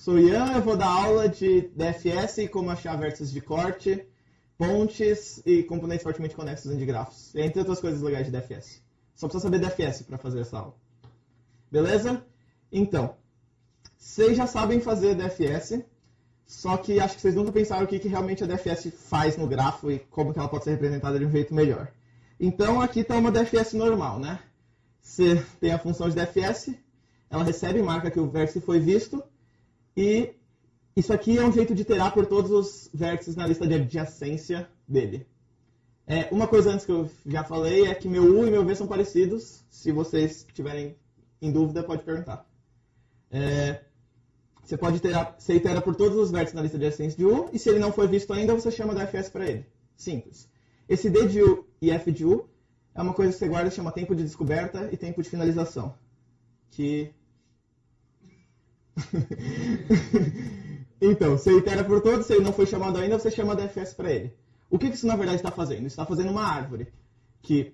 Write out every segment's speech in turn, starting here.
sou o Ian, eu vou dar aula de DFS, como achar vértices de corte, pontes e componentes fortemente conexos em grafos, entre outras coisas legais de DFS. Só precisa saber DFS para fazer essa aula. Beleza? Então, vocês já sabem fazer DFS, só que acho que vocês nunca pensaram o que realmente a DFS faz no grafo e como que ela pode ser representada de um jeito melhor. Então, aqui está uma DFS normal, né? Você tem a função de DFS, ela recebe e marca que o vértice foi visto, e isso aqui é um jeito de iterar por todos os vértices na lista de adjacência dele. Uma coisa antes que eu já falei é que meu U e meu V são parecidos. Se vocês tiverem em dúvida, pode perguntar. Você itera por todos os vértices na lista de adjacência de U, e se ele não foi visto ainda, você chama DFS para ele. Simples. Esse D de U e F de U é uma coisa que você guarda, chama tempo de descoberta e tempo de finalização. Então, você itera por todos, se ele não foi chamado ainda, você chama DFS para ele. O que isso na verdade está fazendo? Isso está fazendo uma árvore, que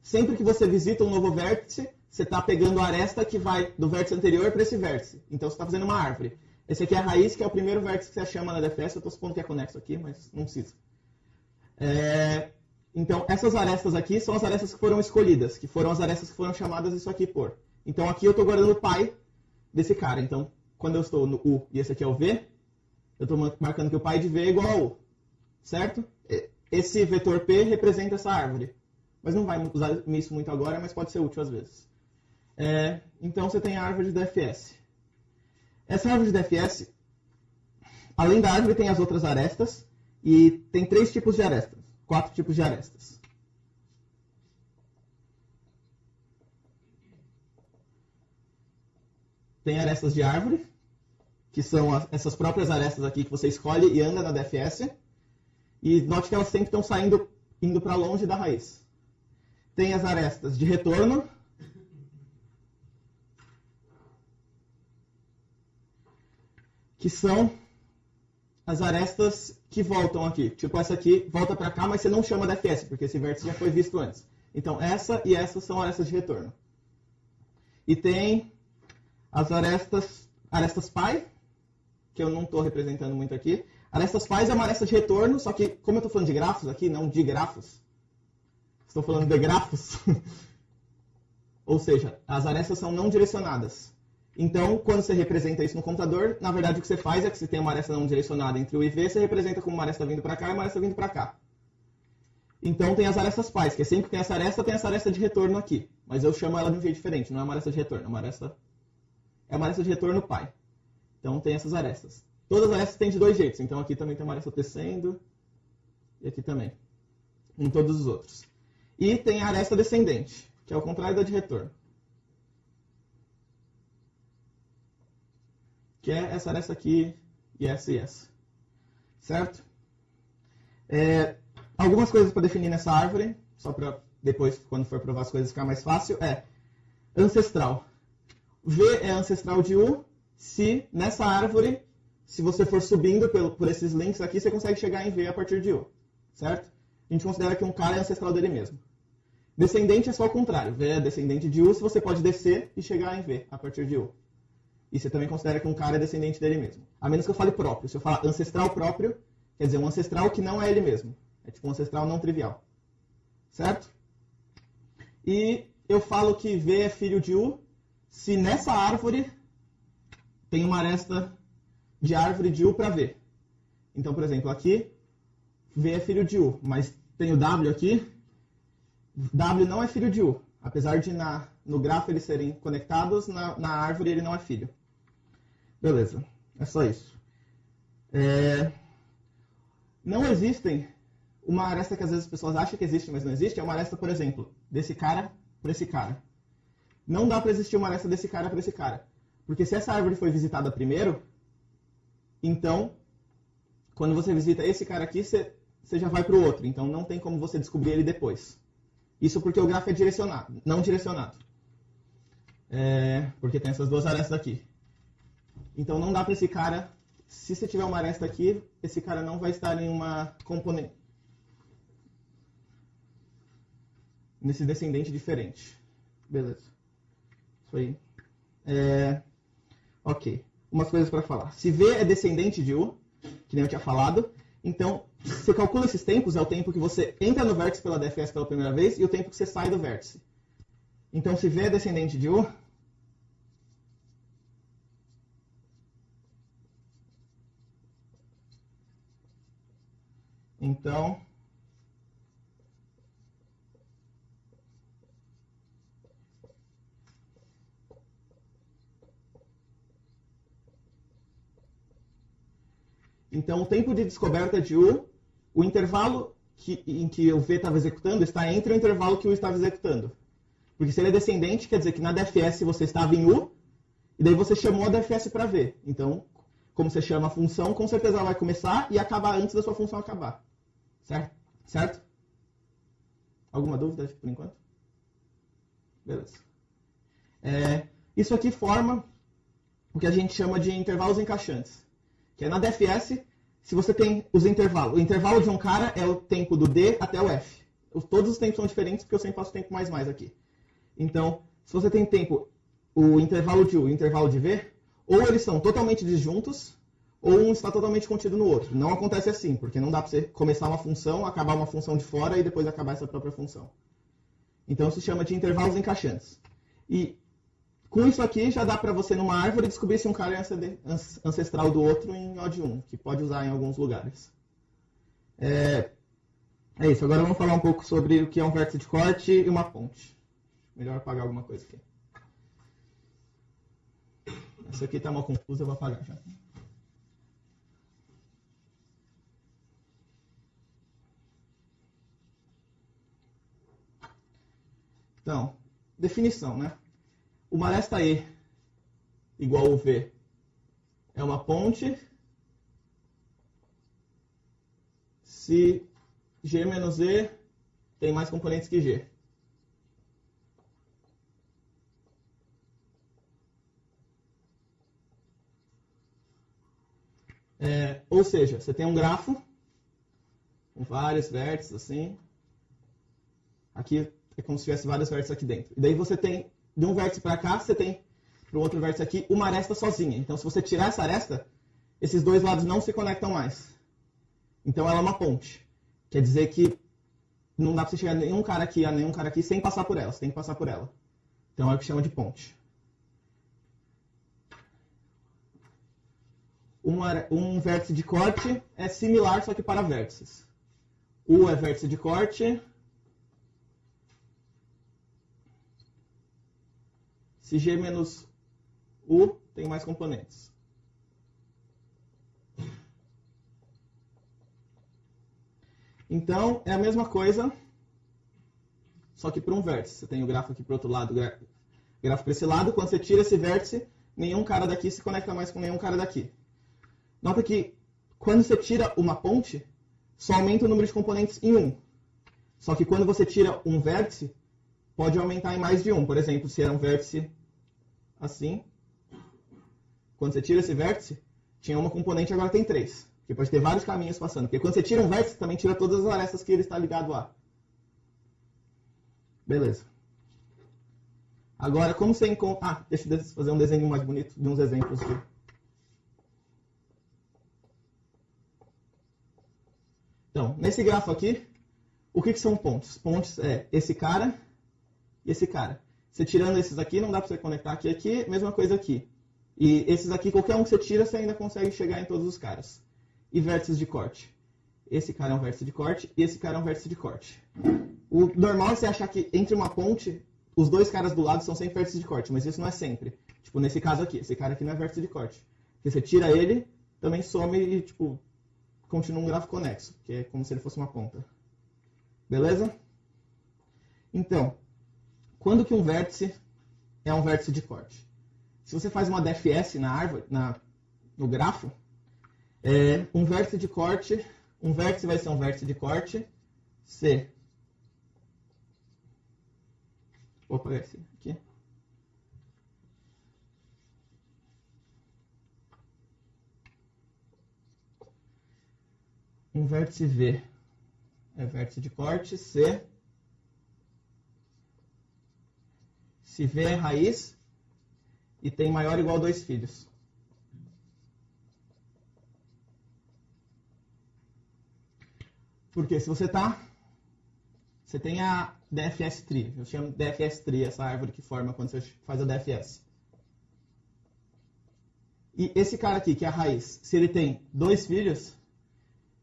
sempre que você visita um novo vértice, você está pegando a aresta que vai do vértice anterior para esse vértice. Então você está fazendo uma árvore. Esse aqui é a raiz, que é o primeiro vértice que você chama na DFS. Eu estou supondo que é conexo aqui, mas não precisa. Então, essas arestas aqui são as arestas que foram escolhidas, que foram as arestas que foram chamadas isso aqui por. Então, aqui eu estou guardando o pai desse cara. Então, quando eu estou no U e esse aqui é o V, eu estou marcando que o pai de V é igual a U. Certo? Esse vetor P representa essa árvore. Mas não vai usar isso muito agora, mas pode ser útil às vezes. Então, você tem a árvore de DFS. Essa árvore de DFS, além da árvore, tem as outras arestas. E tem 3 tipos de arestas. 4 tipos de arestas. Tem arestas de árvore, que são essas próprias arestas aqui que você escolhe e anda na DFS. E note que elas sempre estão indo para longe da raiz. Tem as arestas de retorno, que são as arestas que voltam aqui. Tipo, essa aqui volta para cá, mas você não chama DFS, porque esse vértice já foi visto antes. Então, essa e essa são arestas de retorno. E tem as arestas pi, que eu não estou representando muito aqui. Arestas pi é uma aresta de retorno, só que, como eu estou falando de grafos aqui, não de grafos, estou falando de grafos. Ou seja, as arestas são não direcionadas. Então, quando você representa isso no computador, na verdade o que você faz é que você tem uma aresta não direcionada entre U e V, você representa como uma aresta vindo para cá e uma aresta vindo para cá. Então tem as arestas pi, que sempre que tem essa aresta de retorno aqui. Mas eu chamo ela de um jeito diferente, não é uma aresta de retorno, é uma aresta de retorno pi. Então tem essas arestas. Todas as arestas têm de 2 jeitos, então aqui também tem uma aresta descendo, e aqui também. Em todos os outros. E tem a aresta descendente, que é o contrário da de retorno. Que é essa aresta aqui e essa. Certo? Algumas coisas para definir nessa árvore, só para depois, quando for provar as coisas, ficar mais fácil, ancestral. V é ancestral de U, se nessa árvore, se você for subindo por esses links aqui, você consegue chegar em V a partir de U. Certo? A gente considera que um cara é ancestral dele mesmo. Descendente é só o contrário. V é descendente de U, se você pode descer e chegar em V a partir de U. E você também considera que um cara é descendente dele mesmo. A menos que eu fale próprio. Se eu falar ancestral próprio, quer dizer um ancestral que não é ele mesmo. É tipo um ancestral não trivial. Certo? E eu falo que V é filho de U se nessa árvore tem uma aresta de árvore de U para V. Então, por exemplo, aqui V é filho de U, mas tem o W aqui. W não é filho de U. Apesar de no grafo eles serem conectados, na árvore ele não é filho. Beleza, é só isso. Não existem uma aresta que às vezes as pessoas acham que existe, mas não existe. É uma aresta, por exemplo, desse cara para esse cara. Não dá para existir uma aresta desse cara para esse cara. Porque se essa árvore foi visitada primeiro, então, quando você visita esse cara aqui, você já vai para o outro. Então não tem como você descobrir ele depois. Isso porque o grafo é direcionado, não direcionado. Porque tem essas 2 arestas aqui. Então não dá para esse cara, se você tiver uma aresta aqui, esse cara não vai estar em uma componente, nesse descendente diferente. Beleza. Isso aí. Ok. Umas coisas para falar. Se V é descendente de U, que nem eu tinha falado, então você calcula esses tempos, é o tempo que você entra no vértice pela DFS pela primeira vez e o tempo que você sai do vértice. Então, se V é descendente de U, então o tempo de descoberta de U, o intervalo em que o V estava executando está entre o intervalo que U estava executando. Porque se ele é descendente, quer dizer que na DFS você estava em U, e daí você chamou a DFS para V. Então, como você chama a função, com certeza ela vai começar e acabar antes da sua função acabar. Certo? Certo? Alguma dúvida por enquanto? Beleza. Isso aqui forma o que a gente chama de intervalos encaixantes. Que é na DFS, se você tem os intervalos. O intervalo de um cara é o tempo do D até o F. Todos os tempos são diferentes porque eu sempre faço tempo mais aqui. Então, se você tem tempo, o intervalo de U e o intervalo de V, ou eles são totalmente disjuntos, ou um está totalmente contido no outro. Não acontece assim, porque não dá para você começar uma função, acabar uma função de fora e depois acabar essa própria função. Então, isso se chama de intervalos encaixantes. E com isso aqui, já dá para você, numa árvore, descobrir se um cara é ancestral do outro em O de 1, que pode usar em alguns lugares. É isso. Agora vamos falar um pouco sobre o que é um vértice de corte e uma ponte. Melhor apagar alguma coisa aqui. Essa aqui está mal confusa, eu vou apagar já. Então, definição, né? Uma aresta E igual ao V é uma ponte se G menos E tem mais componentes que G. Ou seja, você tem um grafo com vários vértices assim. Aqui é como se tivesse vários vértices aqui dentro. E daí você tem, de um vértice para cá, você tem para o outro vértice aqui uma aresta sozinha. Então, se você tirar essa aresta, esses dois lados não se conectam mais. Então, ela é uma ponte. Quer dizer que não dá para você chegar a nenhum cara aqui sem passar por ela. Você tem que passar por ela. Então, é o que chama de ponte. Um vértice de corte é similar, só que para vértices. U é vértice de corte. Se G menos U tem mais componentes. Então, é a mesma coisa, só que para um vértice. Você tem o grafo aqui para o outro lado, o grafo para esse lado. Quando você tira esse vértice, nenhum cara daqui se conecta mais com nenhum cara daqui. Nota que quando você tira uma ponte, só aumenta o número de componentes em 1. Só que quando você tira um vértice, pode aumentar em mais de um. Por exemplo, se era um vértice assim, quando você tira esse vértice, tinha uma componente, agora tem 3. Porque pode ter vários caminhos passando. Porque quando você tira um vértice, também tira todas as arestas que ele está ligado a. Beleza. Agora, como você encontra... deixa eu fazer um desenho mais bonito de uns exemplos aqui. Então, nesse grafo aqui, o que são pontes? Pontes é esse cara e esse cara. Você tirando esses aqui, não dá para você conectar aqui e aqui, mesma coisa aqui. E esses aqui, qualquer um que você tira, você ainda consegue chegar em todos os caras. E vértices de corte. Esse cara é um vértice de corte e esse cara é um vértice de corte. O normal é você achar que entre uma ponte, os dois caras do lado são sempre vértices de corte, mas isso não é sempre. Tipo, nesse caso aqui, esse cara aqui não é vértice de corte. Porque você tira ele, também some e, tipo, continua um grafo conexo, que é como se ele fosse uma ponta. Beleza? Então, quando que um vértice é um vértice de corte? Se você faz uma DFS na árvore, no grafo, um vértice de corte, um vértice vai ser um vértice de corte se... Vou apagar esse aqui. Um vértice V é vértice de corte se V é raiz e tem maior ou igual a 2 filhos. Porque se você tem a DFS tree, eu chamo de DFS tree, essa árvore que forma quando você faz a DFS. E esse cara aqui, que é a raiz, se ele tem 2 filhos,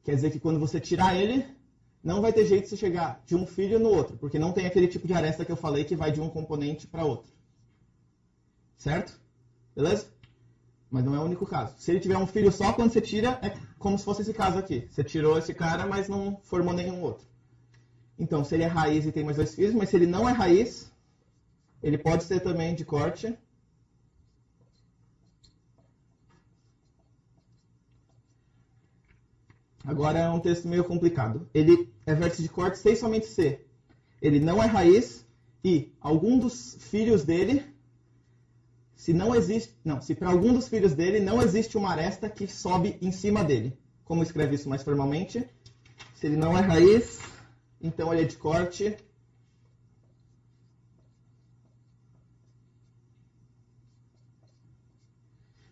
quer dizer que quando você tirar ele, não vai ter jeito de você chegar de um filho no outro, porque não tem aquele tipo de aresta que eu falei que vai de um componente para outro. Certo? Beleza? Mas não é o único caso. Se ele tiver um filho só, quando você tira, é como se fosse esse caso aqui. Você tirou esse cara, mas não formou nenhum outro. Então, se ele é raiz e tem mais 2 filhos, mas se ele não é raiz, ele pode ser também de corte. Agora é um texto meio complicado. Ele é vértice de corte sem somente C. Ele não é raiz e algum dos filhos dele, se para algum dos filhos dele não existe uma aresta que sobe em cima dele. Como escreve isso mais formalmente? Se ele não é raiz, então ele é de corte.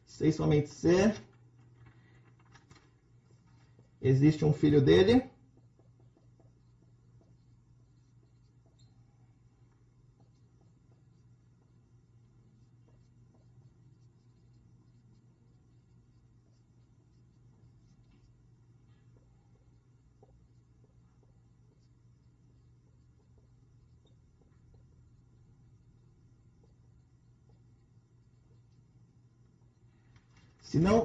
Sem somente C. Existe um filho dele.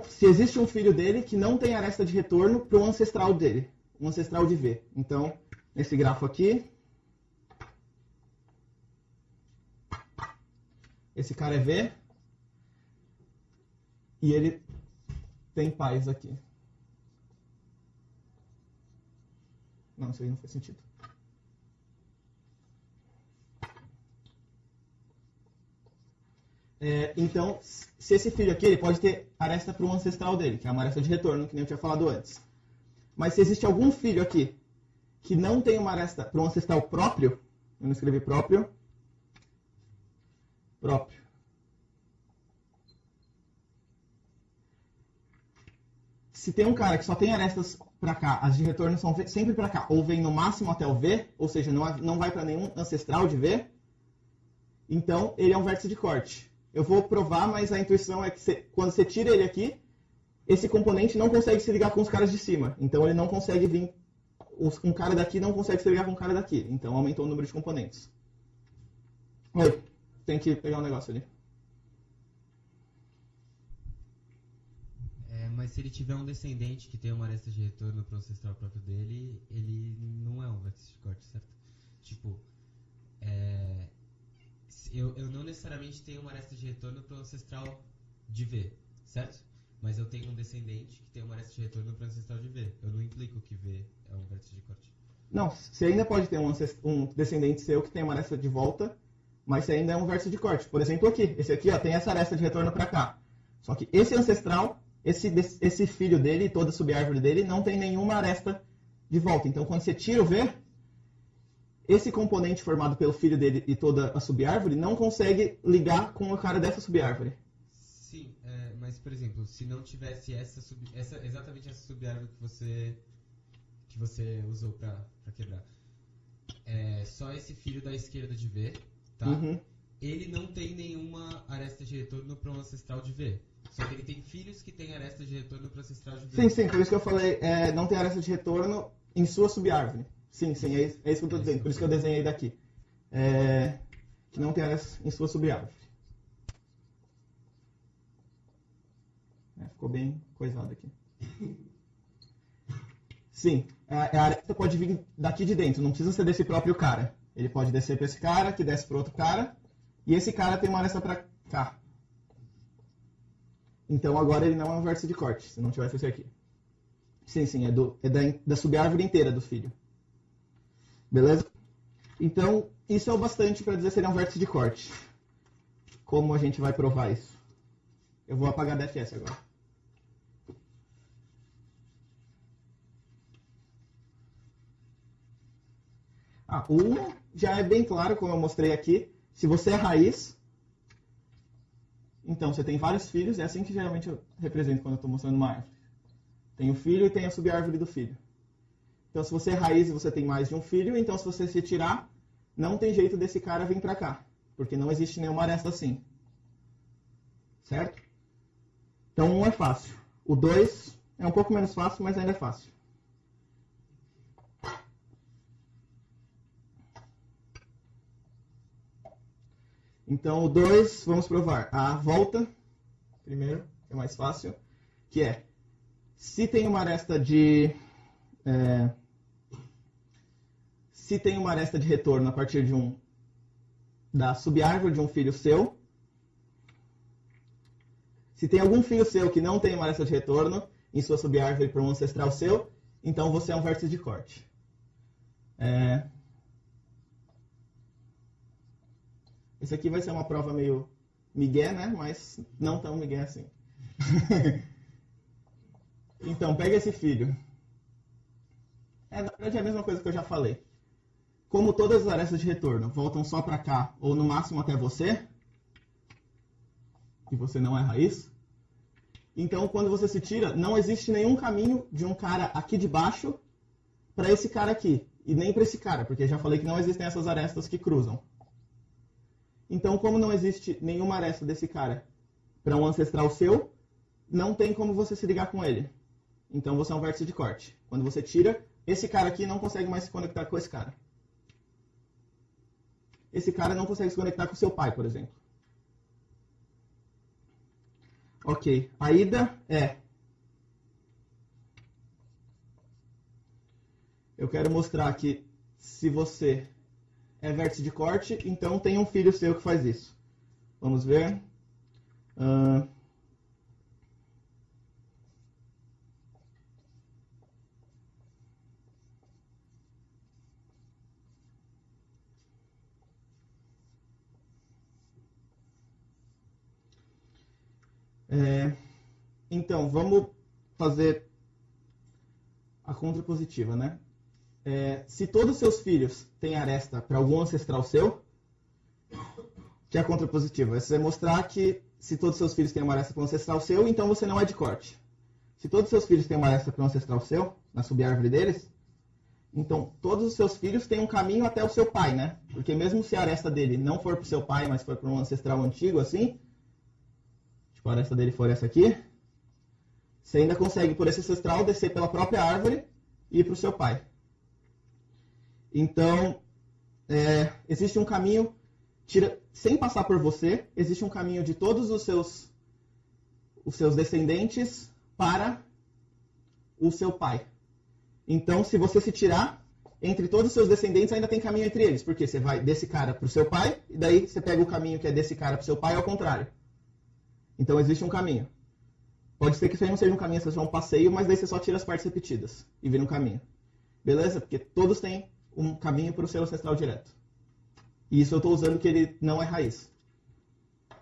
Se existe um filho dele que não tem aresta de retorno para o ancestral dele, um ancestral de V. Então, nesse grafo aqui, esse cara é V e ele tem pais aqui. Não, isso aí não faz sentido. Então, se esse filho aqui, ele pode ter aresta para um ancestral dele, que é uma aresta de retorno, que nem eu tinha falado antes. Mas se existe algum filho aqui que não tem uma aresta para um ancestral próprio, eu não escrevi próprio. Se tem um cara que só tem arestas para cá, as de retorno são sempre para cá, ou vem no máximo até o V, ou seja, não vai para nenhum ancestral de V, então ele é um vértice de corte. Eu vou provar, mas a intuição é que quando você tira ele aqui, esse componente não consegue se ligar com os caras de cima. Então ele não consegue vir. Um cara daqui não consegue se ligar com um cara daqui. Então aumentou o número de componentes. Oi, tem que pegar um negócio ali. Mas se ele tiver um descendente que tem uma aresta de retorno para o ancestral próprio dele, ele não é um vértice de corte, certo? Tipo, eu não necessariamente tenho uma aresta de retorno para o ancestral de V, certo? Mas eu tenho um descendente que tem uma aresta de retorno para o ancestral de V. Eu não implico que V é um vértice de corte. Não, você ainda pode ter um descendente seu que tem uma aresta de volta, mas você ainda é um vértice de corte. Por exemplo, aqui. Esse aqui tem essa aresta de retorno para cá. Só que esse ancestral, esse filho dele e toda a subárvore dele não tem nenhuma aresta de volta. Então, quando você tira o V, esse componente formado pelo filho dele e toda a subárvore não consegue ligar com o cara dessa subárvore. Sim, mas, por exemplo, se não tivesse exatamente essa subárvore que você usou para quebrar, só esse filho da esquerda de V, tá? Uhum. Ele não tem nenhuma aresta de retorno para um ancestral de V. Só que ele tem filhos que têm aresta de retorno para o ancestral de V. Sim, por isso que eu falei, não tem aresta de retorno em sua subárvore. Sim, é isso que eu estou dizendo, por isso que eu desenhei daqui. Que não tem aresta em sua subárvore. Ficou bem coisado aqui. Sim, a aresta pode vir daqui de dentro, não precisa ser desse próprio cara. Ele pode descer para esse cara, que desce para outro cara, e esse cara tem uma aresta para cá. Então agora ele não é um vértice de corte, se não tivesse esse aqui. Sim, é da subárvore inteira do filho. Beleza? Então, isso é o bastante para dizer se ele é um vértice de corte. Como a gente vai provar isso? Eu vou apagar a DFS agora. Já é bem claro, como eu mostrei aqui. Se você é raiz, Então, você tem vários filhos, é assim que geralmente eu represento quando eu estou mostrando uma árvore. Tem o filho e tem a subárvore do filho. Então, se você é raiz e você tem mais de um filho, então se você se tirar, não tem jeito desse cara vir para cá, porque não existe nenhuma aresta assim. Certo? Então, 1 é fácil. O 2 é um pouco menos fácil, mas ainda é fácil. Então, o 2, vamos provar. A volta, primeiro, é mais fácil, que é, se tem uma aresta de... se tem uma aresta de retorno a partir de da subárvore de um filho seu, se tem algum filho seu que não tem uma aresta de retorno em sua subárvore para um ancestral seu, então você é um vértice de corte. Esse aqui vai ser uma prova meio migué, né? Mas não tão migué assim. Então, pega esse filho. Na verdade é a mesma coisa que eu já falei. Como todas as arestas de retorno voltam só para cá, ou no máximo até você, e você não é raiz, então quando você se tira, não existe nenhum caminho de um cara aqui de baixo para esse cara aqui, e nem para esse cara, porque já falei que não existem essas arestas que cruzam. Então, como não existe nenhuma aresta desse cara para um ancestral seu, não tem como você se ligar com ele. Então, você é um vértice de corte. Quando você tira, esse cara aqui não consegue mais se conectar com esse cara. Esse cara não consegue se conectar com seu pai, por exemplo. Ok. A ida é... Eu quero mostrar que se você é vértice de corte, então tem um filho seu que faz isso. Vamos ver. Então, vamos fazer a contrapositiva, né? Se todos os seus filhos têm aresta para algum ancestral seu, que é a contrapositiva, você vai mostrar que se todos os seus filhos têm uma aresta para um ancestral seu, então você não é de corte. Se todos os seus filhos têm uma aresta para um ancestral seu, na subárvore deles, então todos os seus filhos têm um caminho até o seu pai, né? Porque mesmo se a aresta dele não for para o seu pai, mas for para um ancestral antigo, assim, tipo a aresta dele for essa aqui, você ainda consegue, por esse ancestral, descer pela própria árvore e ir para o seu pai. Então, existe um caminho, sem passar por você, existe um caminho de todos os seus descendentes para o seu pai. Então, se você se tirar, entre todos os seus descendentes ainda tem caminho entre eles, porque você vai desse cara para o seu pai, e daí você pega o caminho que é desse cara para o seu pai, ao contrário. Então, existe um caminho. Pode ser que isso aí não seja um caminho, seja um passeio, mas daí você só tira as partes repetidas e vira um caminho. Beleza? Porque todos têm um caminho para o seu ancestral direto. E isso eu estou usando que ele não é raiz.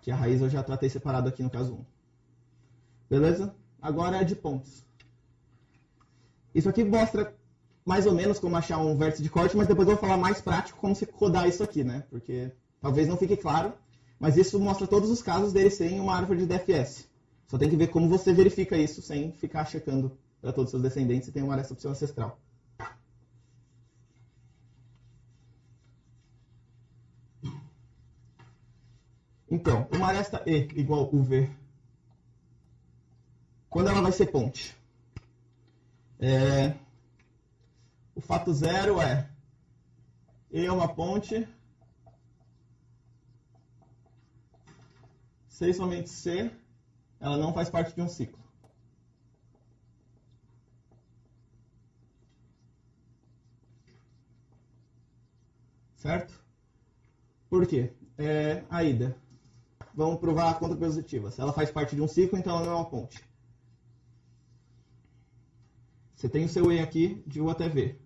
Que a raiz eu já tratei separado aqui no caso 1. Beleza? Agora é de pontos. Isso aqui mostra mais ou menos como achar um vértice de corte, mas depois eu vou falar mais prático como se codar isso aqui, né? Porque talvez não fique claro, mas isso mostra todos os casos dele serem uma árvore de DFS. Só tem que ver como você verifica isso sem ficar checando para todos os seus descendentes se tem uma aresta para o seu ancestral. Então, uma aresta E igual UV, quando ela vai ser ponte? O fato zero é E é uma ponte, C e somente C, ela não faz parte de um ciclo. Certo? Por quê? A ida. Vamos provar a contrapositiva. Se ela faz parte de um ciclo, então ela não é uma ponte. Você tem o seu E aqui de U até V.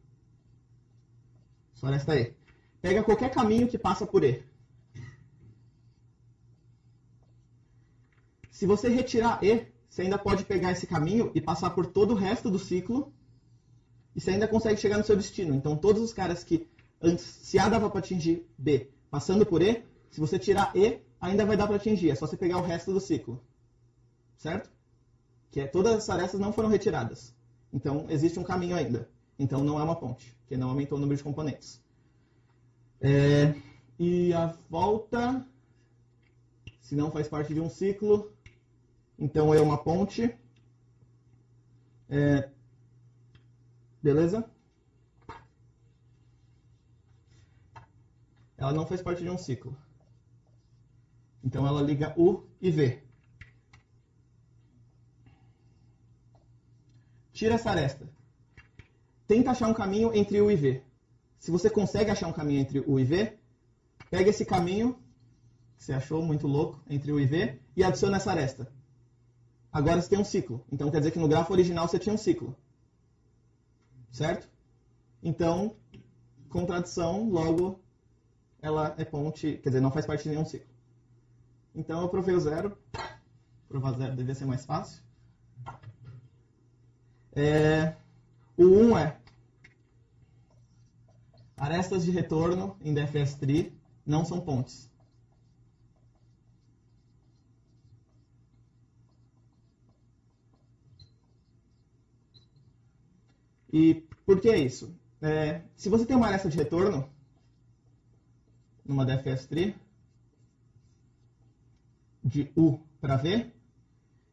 Só resta E. Pega qualquer caminho que passa por E. Se você retirar E, você ainda pode pegar esse caminho e passar por todo o resto do ciclo e você ainda consegue chegar no seu destino. Então, todos os caras que antes, se A dava para atingir B passando por E, se você tirar E, ainda vai dar para atingir. É só você pegar o resto do ciclo. Certo? Todas as arestas não foram retiradas. Então, existe um caminho ainda. Então, não é uma ponte, porque não aumentou o número de componentes. E a volta, se não faz parte de um ciclo, então é uma ponte. Beleza? Ela não faz parte de um ciclo. Então, ela liga U e V. Tira essa aresta. Tenta achar um caminho entre U e V. Se você consegue achar um caminho entre U e V, pega esse caminho, que você achou muito louco, entre U e V, e adiciona essa aresta. Agora você tem um ciclo. Então quer dizer que no grafo original você tinha um ciclo. Certo? Então, contradição, logo, ela é ponte, quer dizer, não faz parte de nenhum ciclo. Então eu provei o zero. Provar zero devia ser mais fácil. O 1 é arestas de retorno em DFS tree não são pontes. E por que isso? Se você tem uma aresta de retorno numa DFS tree de U para V,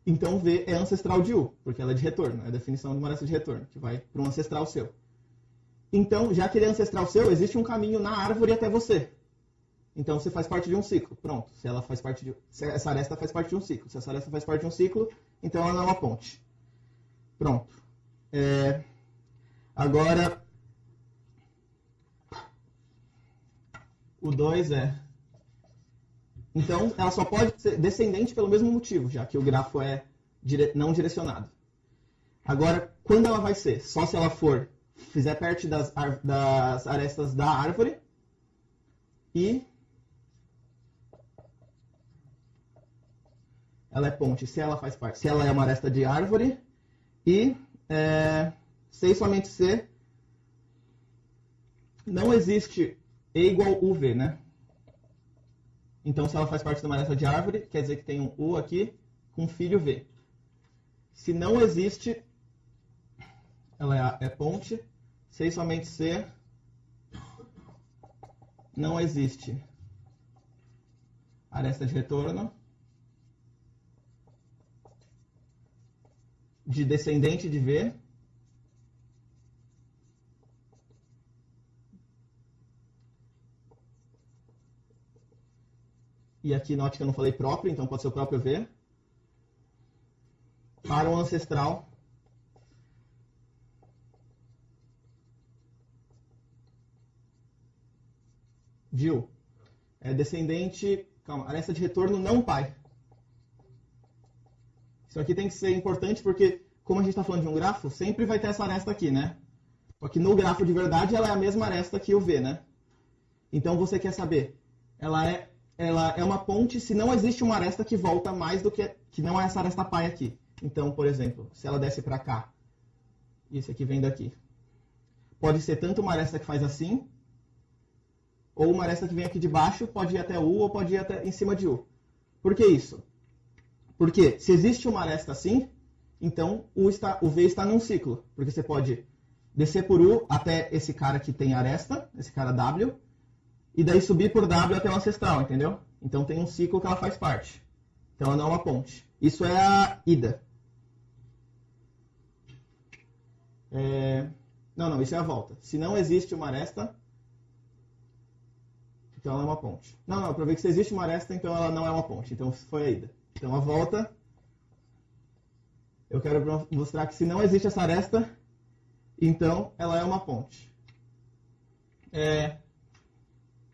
então V é ancestral de U, porque ela é de retorno, é a definição de uma aresta de retorno, que vai para um ancestral seu. Então, já que ele é ancestral seu, existe um caminho na árvore até você. Então, você faz parte de um ciclo. Pronto. Se essa aresta faz parte de um ciclo. Se essa aresta faz parte de um ciclo, então ela não é uma ponte. Pronto. Agora, o 2 é... Então, ela só pode ser descendente pelo mesmo motivo, já que o grafo é não direcionado. Agora, quando ela vai ser? Só se ela fizer parte das arestas da árvore e ela é ponte se ela faz parte, se ela é uma aresta de árvore e se e somente se não existe E igual UV, né? Então, se ela faz parte de uma aresta de árvore, quer dizer que tem um U aqui com filho V. Se não existe, ela é ponte, se e somente se não existe aresta de retorno de descendente de V, e aqui note que eu não falei próprio, então pode ser o próprio V, para um ancestral de U. É descendente, aresta de retorno não pai. Isso aqui tem que ser importante porque, como a gente está falando de um grafo, sempre vai ter essa aresta aqui, né? Só que no grafo de verdade ela é a mesma aresta que o V, né? Então você quer saber, ela é uma ponte se não existe uma aresta que volta mais do que não é essa aresta pai aqui. Então, por exemplo, se ela desce para cá, e esse aqui vem daqui, pode ser tanto uma aresta que faz assim, ou uma aresta que vem aqui de baixo, pode ir até U ou pode ir até em cima de U. Por que isso? Porque se existe uma aresta assim, então o V está num ciclo. Porque você pode descer por U até esse cara que tem aresta, esse cara W, e daí subir por W até o ancestral, entendeu? Então tem um ciclo que ela faz parte. Então ela não é uma ponte. Isso é a ida. Não, isso é a volta. Se não existe uma aresta, então ela é uma ponte. Não, eu provei que se existe uma aresta, então ela não é uma ponte. Então foi a ida. Então a volta, eu quero mostrar que se não existe essa aresta, então ela é uma ponte.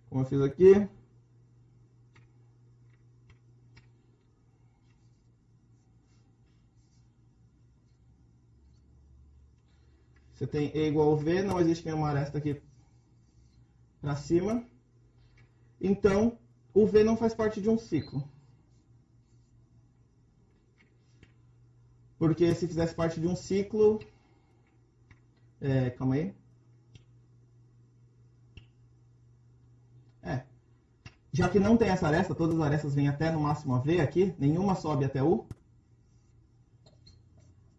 Como eu fiz aqui. Você tem E igual a V, não existe nenhuma aresta aqui para cima. Então, o V não faz parte de um ciclo. Porque se fizesse parte de um ciclo... calma aí. já que não tem essa aresta, todas as arestas vêm até no máximo a V aqui, nenhuma sobe até U.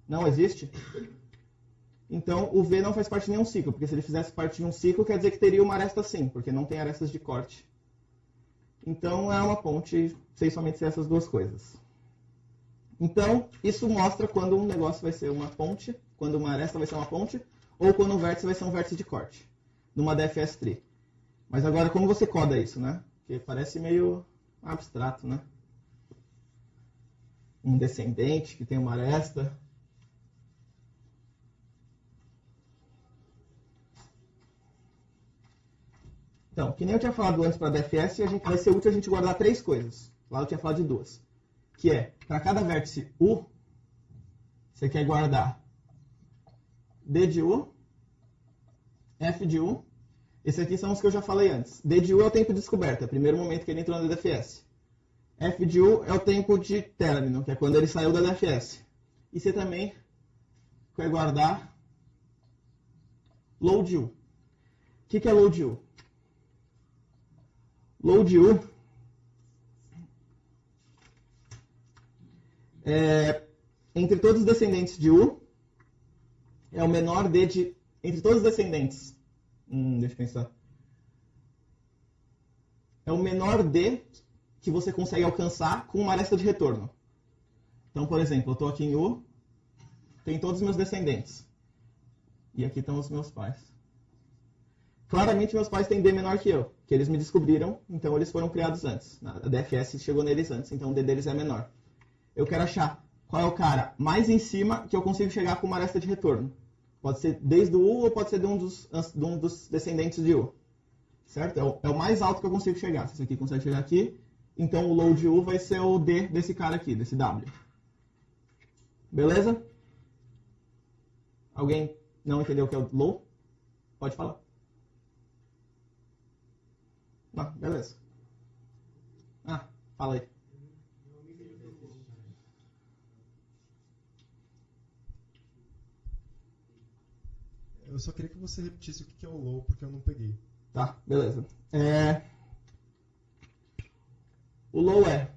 Não existe. Então, o V não faz parte de nenhum ciclo, porque se ele fizesse parte de um ciclo, quer dizer que teria uma aresta sim, porque não tem arestas de corte. Então, é uma ponte sem somente ser essas duas coisas. Então, isso mostra quando um negócio vai ser uma ponte, quando uma aresta vai ser uma ponte, ou quando um vértice vai ser um vértice de corte, numa DFS tree. Mas agora, como você coda isso, né? Porque parece meio abstrato, né? Um descendente que tem uma aresta. Então, que nem eu tinha falado antes para a DFS, vai ser útil a gente guardar 3 coisas. Lá eu tinha falado de 2. Que é, para cada vértice U, você quer guardar D de U, F de U. Esses aqui são os que eu já falei antes. D de U é o tempo de descoberta, é o primeiro momento que ele entrou na DFS. F de U é o tempo de término, que é quando ele saiu da DFS. E você também quer guardar load U. O que é load U? Load U é, entre todos os descendentes de U, é o menor D de... Entre todos os descendentes... deixa eu pensar. É o menor D que você consegue alcançar com uma aresta de retorno. Então, por exemplo, eu estou aqui em U, tem todos os meus descendentes. E aqui estão os meus pais. Claramente, meus pais têm D menor que eu, que eles me descobriram, então eles foram criados antes. A DFS chegou neles antes, então o D deles é menor. Eu quero achar qual é o cara mais em cima que eu consigo chegar com uma aresta de retorno. Pode ser desde o U ou pode ser de um dos descendentes de U. Certo? É o mais alto que eu consigo chegar. Se esse aqui consegue chegar aqui, então o load U vai ser o D desse cara aqui, desse W. Beleza? Alguém não entendeu o que é o low? Pode falar. Não, beleza. Fala aí. Eu só queria que você repetisse o que é o low, porque eu não peguei. Tá, beleza. O low é...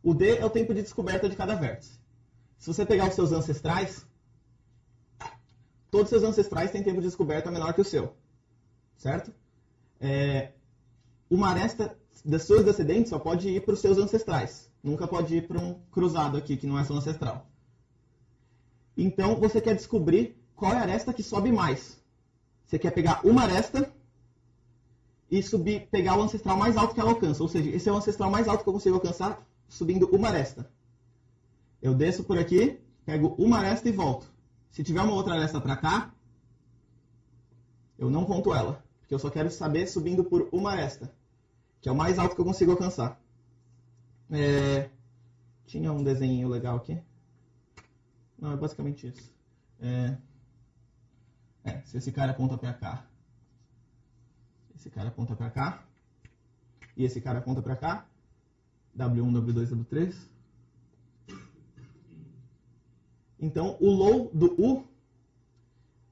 O D é o tempo de descoberta de cada vértice. Se você pegar os seus ancestrais, todos os seus ancestrais têm tempo de descoberta menor que o seu. Certo? Uma aresta dos seus descendentes só pode ir para os seus ancestrais. Nunca pode ir para um cruzado aqui, que não é seu ancestral. Então, você quer descobrir qual é a aresta que sobe mais. Você quer pegar uma aresta e pegar o ancestral mais alto que ela alcança. Ou seja, esse é o ancestral mais alto que eu consigo alcançar subindo uma aresta. Eu desço por aqui, pego uma aresta e volto. Se tiver uma outra aresta para cá, eu não conto ela. Porque eu só quero saber subindo por uma aresta, que é o mais alto que eu consigo alcançar. Tinha um desenho legal aqui. Não, é basicamente isso. Se esse cara aponta para cá, esse cara aponta para cá, e esse cara aponta para cá, W1, W2, W3. Então, o low do U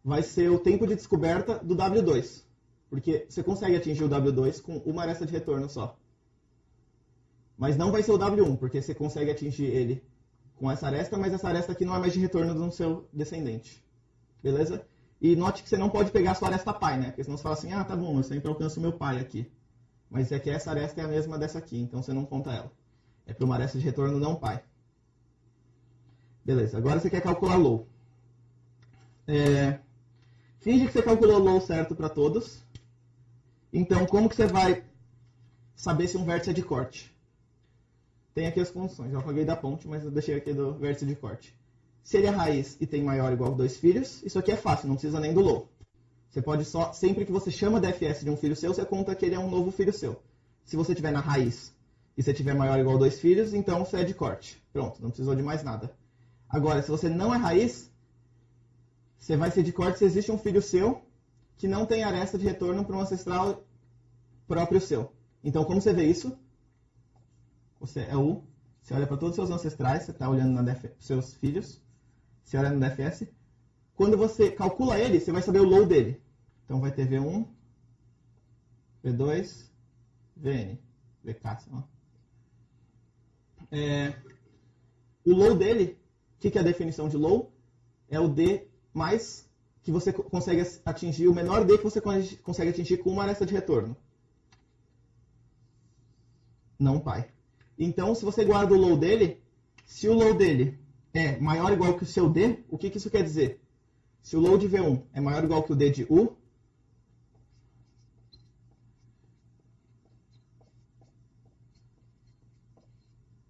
vai ser o tempo de descoberta do W2. Porque você consegue atingir o W2 com uma aresta de retorno só. Mas não vai ser o W1, porque você consegue atingir ele com essa aresta, mas essa aresta aqui não é mais de retorno do seu descendente. Beleza? E note que você não pode pegar a sua aresta pai, né? Porque senão você fala assim, tá bom, eu sempre alcanço o meu pai aqui. Mas é que essa aresta é a mesma dessa aqui, então você não conta ela. É para uma aresta de retorno não pai. Beleza, agora você quer calcular low. Finge que você calculou low certo para todos. Então, como que você vai saber se um vértice é de corte? Tem aqui as condições. Eu apaguei da ponte, mas eu deixei aqui do vértice de corte. Se ele é raiz e tem maior ou igual a 2 filhos, isso aqui é fácil, não precisa nem do low. Você pode só, sempre que você chama DFS de um filho seu, você conta que ele é um novo filho seu. Se você tiver na raiz e você tiver maior ou igual a 2 filhos, então você é de corte. Pronto, não precisou de mais nada. Agora, se você não é raiz, você vai ser de corte se existe um filho seu que não tem aresta de retorno para um ancestral próprio seu. Então, como você vê isso? Você é U, você olha para todos os seus ancestrais, você está olhando na seus filhos, você olha no DFS. Quando você calcula ele, você vai saber o low dele. Então vai ter V1, V2, Vn, Vk, sei lá. O low dele, o que é a definição de low? É o D mais que você consegue atingir, o menor D que você consegue atingir com uma aresta de retorno. Não pi. Então, se você guarda o low dele, se o low dele é maior ou igual que o seu D, o que isso quer dizer? Se o low de V1 é maior ou igual que o D de U, o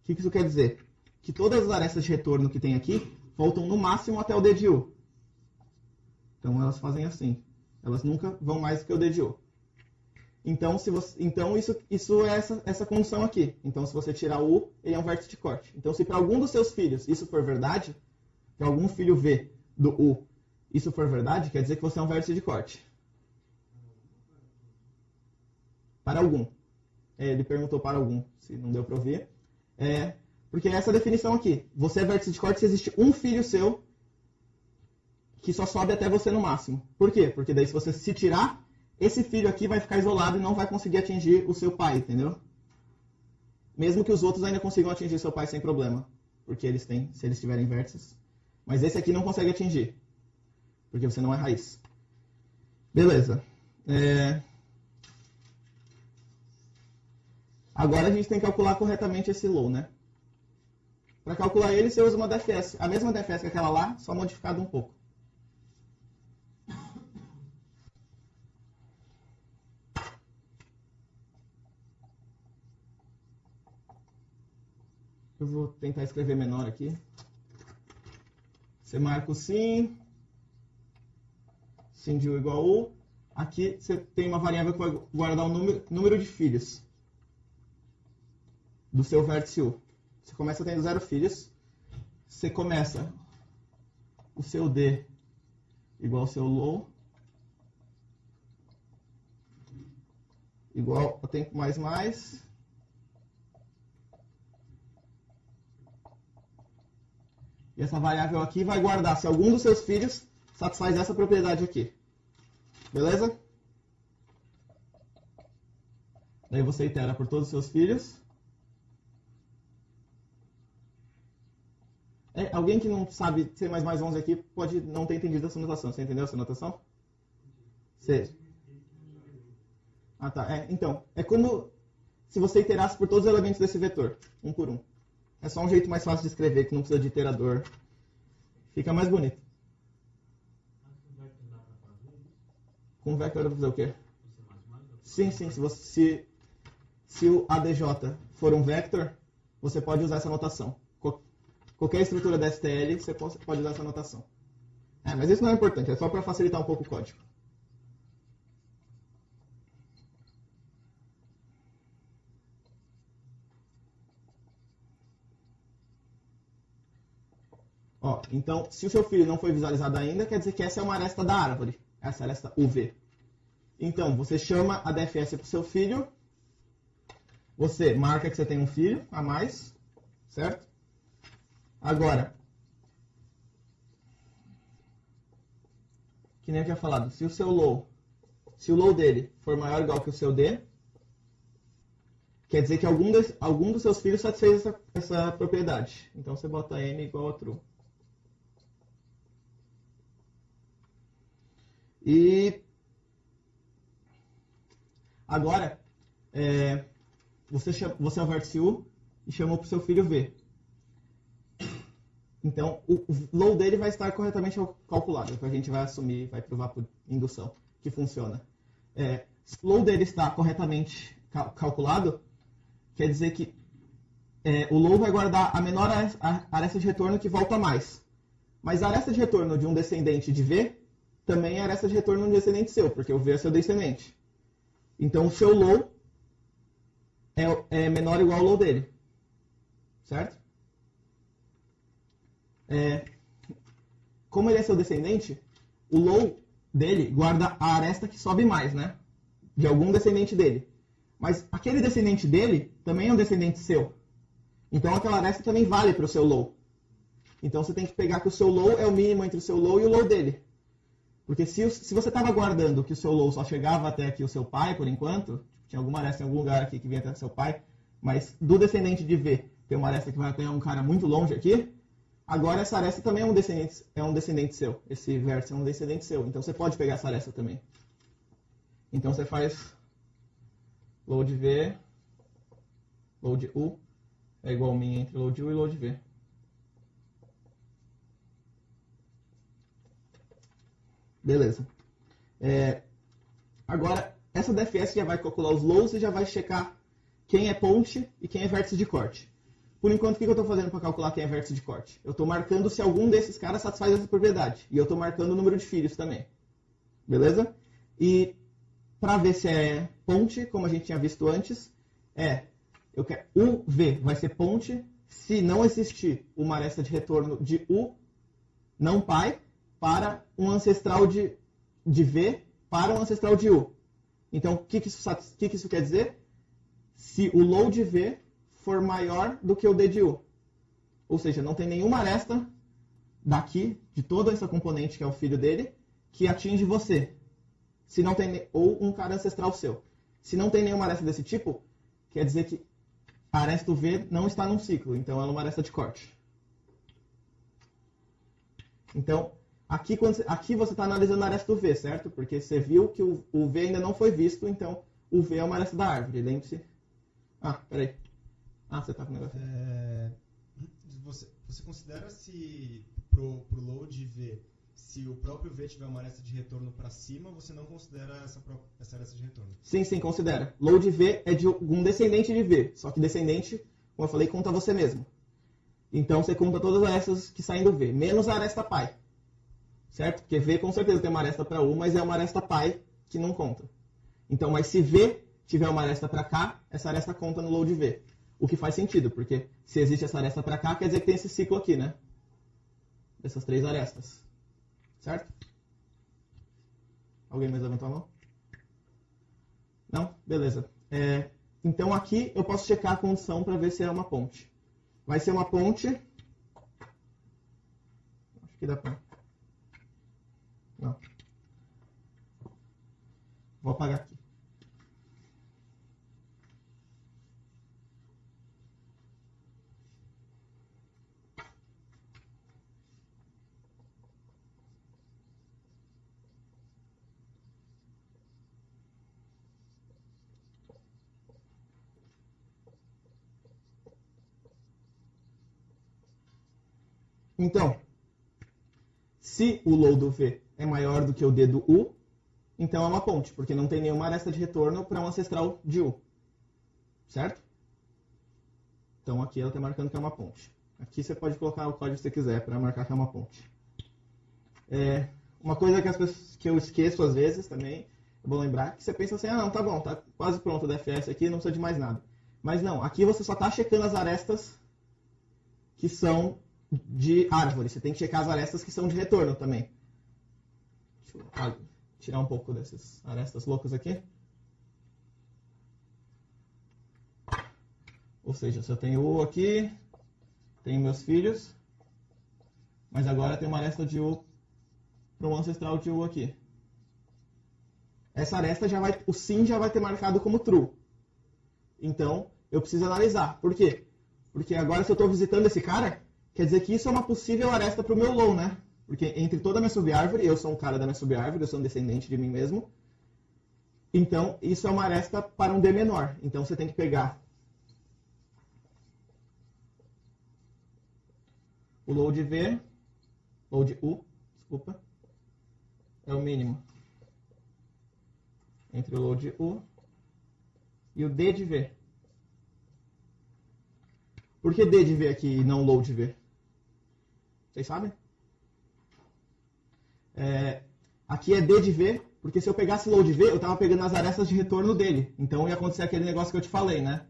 que isso quer dizer? Que todas as arestas de retorno que tem aqui voltam no máximo até o D de U. Então elas fazem assim. Elas nunca vão mais do que o D de U. Então, isso é essa condição aqui. Então, se você tirar o U, ele é um vértice de corte. Então, se para algum dos seus filhos isso for verdade, que algum filho V do U, isso for verdade, quer dizer que você é um vértice de corte. Para algum. Ele perguntou para algum, se não deu para ouvir. Porque é essa definição aqui. Você é vértice de corte se existe um filho seu que só sobe até você no máximo. Por quê? Porque daí se você se tirar, esse filho aqui vai ficar isolado e não vai conseguir atingir o seu pai, entendeu? Mesmo que os outros ainda consigam atingir seu pai sem problema. Porque eles têm, se eles tiverem vértices. Mas esse aqui não consegue atingir. Porque você não é raiz. Beleza. Agora a gente tem que calcular corretamente esse low, né? Para calcular ele, você usa uma DFS. A mesma DFS que aquela lá, só modificada um pouco. Eu vou tentar escrever menor aqui. Você marca o sim. Sim de U igual a U. Aqui você tem uma variável que vai guardar o número de filhos do seu vértice U. Você começa tendo 0 filhos. Você começa o seu D igual ao seu low. Igual a tempo mais. E essa variável aqui vai guardar se algum dos seus filhos satisfaz essa propriedade aqui. Beleza? Daí você itera por todos os seus filhos. Alguém que não sabe C++ 11 aqui pode não ter entendido essa notação. Você entendeu essa notação? Ah, tá. Então, é como se você iterasse por todos os elementos desse vetor, um por um. É só um jeito mais fácil de escrever, que não precisa de iterador. Fica mais bonito. Com vector dá pra fazer o quê? Sim. Se o ADJ for um vector, você pode usar essa notação. Qualquer estrutura da STL, você pode usar essa notação. Mas isso não é importante, é só para facilitar um pouco o código. Então, se o seu filho não foi visualizado ainda, quer dizer que essa é uma aresta da árvore. Essa é a aresta UV. Então, você chama a DFS para o seu filho. Você marca que você tem um filho a mais, certo? Agora, que nem eu tinha falado, se o low dele for maior ou igual que o seu D, quer dizer que algum dos seus filhos satisfez essa propriedade. Então você bota N igual a true. E agora, você é o vértice U e chamou para o seu filho V. Então, o low dele vai estar corretamente calculado, que a gente vai assumir, vai provar por indução que funciona. Se o low dele está corretamente calculado, quer dizer que o low vai guardar a menor aresta de retorno que volta mais. Mas a aresta de retorno de um descendente de V também é a aresta de retorno de um descendente seu, porque o V é seu descendente. Então, o seu low é menor ou igual ao low dele. Certo? Como ele é seu descendente, o low dele guarda a aresta que sobe mais, né? De algum descendente dele. Mas aquele descendente dele também é um descendente seu. Então aquela aresta também vale para o seu low. Então você tem que pegar que o seu low é o mínimo entre o seu low e o low dele. Porque se você estava guardando que o seu low só chegava até aqui o seu pai, por enquanto, tinha alguma aresta em algum lugar aqui que vinha até seu pai, mas do descendente de V tem uma aresta que vai até um cara muito longe aqui, agora essa aresta também é um descendente seu. Esse vértice é um descendente seu. Então você pode pegar essa aresta também. Então você faz load V, load U, é igual min entre load U e load V. Beleza. Agora, essa DFS já vai calcular os lows e já vai checar quem é ponte e quem é vértice de corte. Por enquanto, o que eu estou fazendo para calcular quem é vértice de corte? Eu estou marcando se algum desses caras satisfaz essa propriedade. E eu estou marcando o número de filhos também. Beleza? E para ver se é ponte, como a gente tinha visto antes, eu quero o V vai ser ponte se não existir uma aresta de retorno de U, não pai, para um ancestral de V para um ancestral de U. Então, o que isso quer dizer? Se o low de V for maior do que o D de U. Ou seja, não tem nenhuma aresta daqui, de toda essa componente que é o filho dele, que atinge você. Se não tem, ou um cara ancestral seu. Se não tem nenhuma aresta desse tipo, quer dizer que a aresta do V não está num ciclo, então ela é uma aresta de corte. Então, aqui você está analisando a aresta do V, certo? Porque você viu que o V ainda não foi visto, então o V é uma aresta da árvore. Lembre-se. Peraí. Você está com o negócio. Você considera se pro load V, se o próprio V tiver uma aresta de retorno para cima, você não considera essa aresta de retorno? Sim, considera. Load V é de um descendente de V. Só que descendente, como eu falei, conta você mesmo. Então você conta todas as arestas que saem do V, menos a aresta pai. Certo? Porque V com certeza tem uma aresta para U, mas é uma aresta pai que não conta. Então, mas se V tiver uma aresta para cá, essa aresta conta no load V. O que faz sentido, porque se existe essa aresta para cá, quer dizer que tem esse ciclo aqui, né? Dessas 3 arestas. Certo? Alguém mais levantou a mão? Não? Beleza. Então aqui eu posso checar a condição para ver se é uma ponte. Vai ser uma ponte. Acho que dá para... Não. Vou apagar aqui. Então, se o low do V é maior do que o D do U, então é uma ponte, porque não tem nenhuma aresta de retorno para um ancestral de U. Certo? Então aqui ela está marcando que é uma ponte. Aqui você pode colocar o código que você quiser para marcar que é uma ponte. Uma coisa que eu esqueço às vezes também, eu vou lembrar, que você pensa assim, não, tá bom, tá quase pronto o DFS aqui, não precisa de mais nada. Mas não, aqui você só está checando as arestas que são de árvore. Você tem que checar as arestas que são de retorno também. Deixa eu tirar um pouco dessas arestas loucas aqui. Ou seja, se eu tenho U aqui, tenho meus filhos, mas agora tem uma aresta de U para um ancestral de U aqui. Essa aresta o sim já vai ter marcado como true. Então, eu preciso analisar. Por quê? Porque agora se eu estou visitando esse cara, quer dizer que isso é uma possível aresta para o meu low, né? Porque entre toda a minha subárvore, eu sou um cara da minha subárvore, eu sou um descendente de mim mesmo. Então, isso é uma aresta para um D menor. Então, você tem que pegar o low de V, low de U, desculpa, é o mínimo entre o low de U e o D de V. Por que D de V aqui e não low de V? Vocês sabem? Aqui é D de V, porque se eu pegasse low de V, eu estava pegando as arestas de retorno dele. Então ia acontecer aquele negócio que eu te falei, né?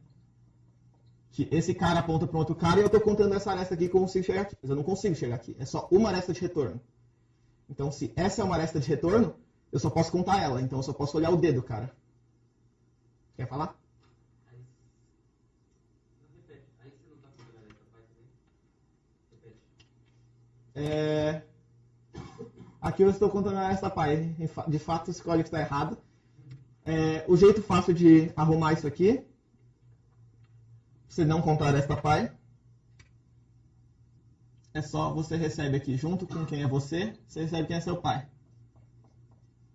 Que esse cara aponta para outro cara e eu estou contando essa aresta aqui que eu consigo chegar aqui. Mas eu não consigo chegar aqui. É só uma aresta de retorno. Então, se essa é uma aresta de retorno, eu só posso contar ela. Então, eu só posso olhar o D do cara. Quer falar? Aqui eu estou contando essa pai. De fato, esse código está errado. O jeito fácil de arrumar isso aqui, você não contar esta pi, é só você recebe aqui, junto com quem é você recebe quem é seu pai.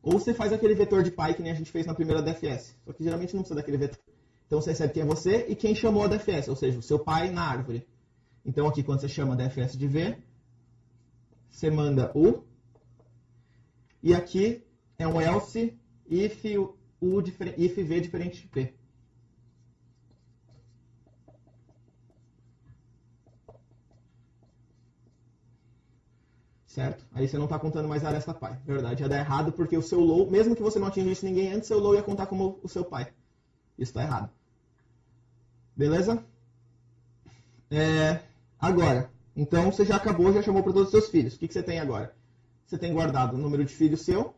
Ou você faz aquele vetor de pi que nem a gente fez na primeira DFS. Só que geralmente não precisa daquele vetor. Então você recebe quem é você e quem chamou a DFS, ou seja, o seu pai na árvore. Então aqui quando você chama a DFS de V, você manda U. E aqui é um else if V diferente de P. Certo? Aí você não está contando mais a aresta pai. Na verdade, ia dar errado porque o seu low, mesmo que você não atingisse ninguém antes, seu low ia contar como o seu pai. Isso está errado. Beleza? Agora, então você já acabou, já chamou para todos os seus filhos. O que você tem agora? Você tem guardado o número de filhos seu.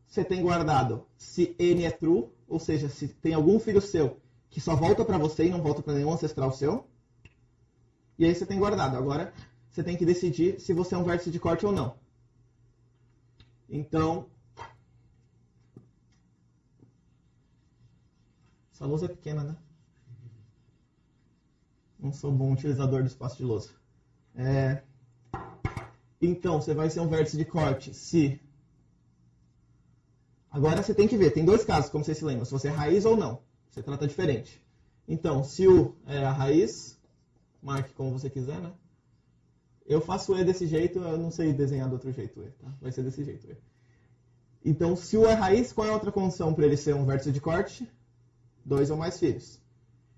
Você tem guardado se n é true, ou seja, se tem algum filho seu que só volta para você e não volta para nenhum ancestral seu. E aí você tem guardado. Agora você tem que decidir se você é um vértice de corte ou não. Então, essa lousa é pequena, né? Não sou bom utilizador do espaço de lousa. Então, você vai ser um vértice de corte se... Agora você tem que ver, tem dois casos, como vocês se lembram, se você é raiz ou não. Você trata diferente. Então, se U é a raiz, marque como você quiser, né? Eu faço E desse jeito, eu não sei desenhar do outro jeito E, tá? Vai ser desse jeito E. Então, se U é raiz, qual é a outra condição para ele ser um vértice de corte? 2 ou mais filhos.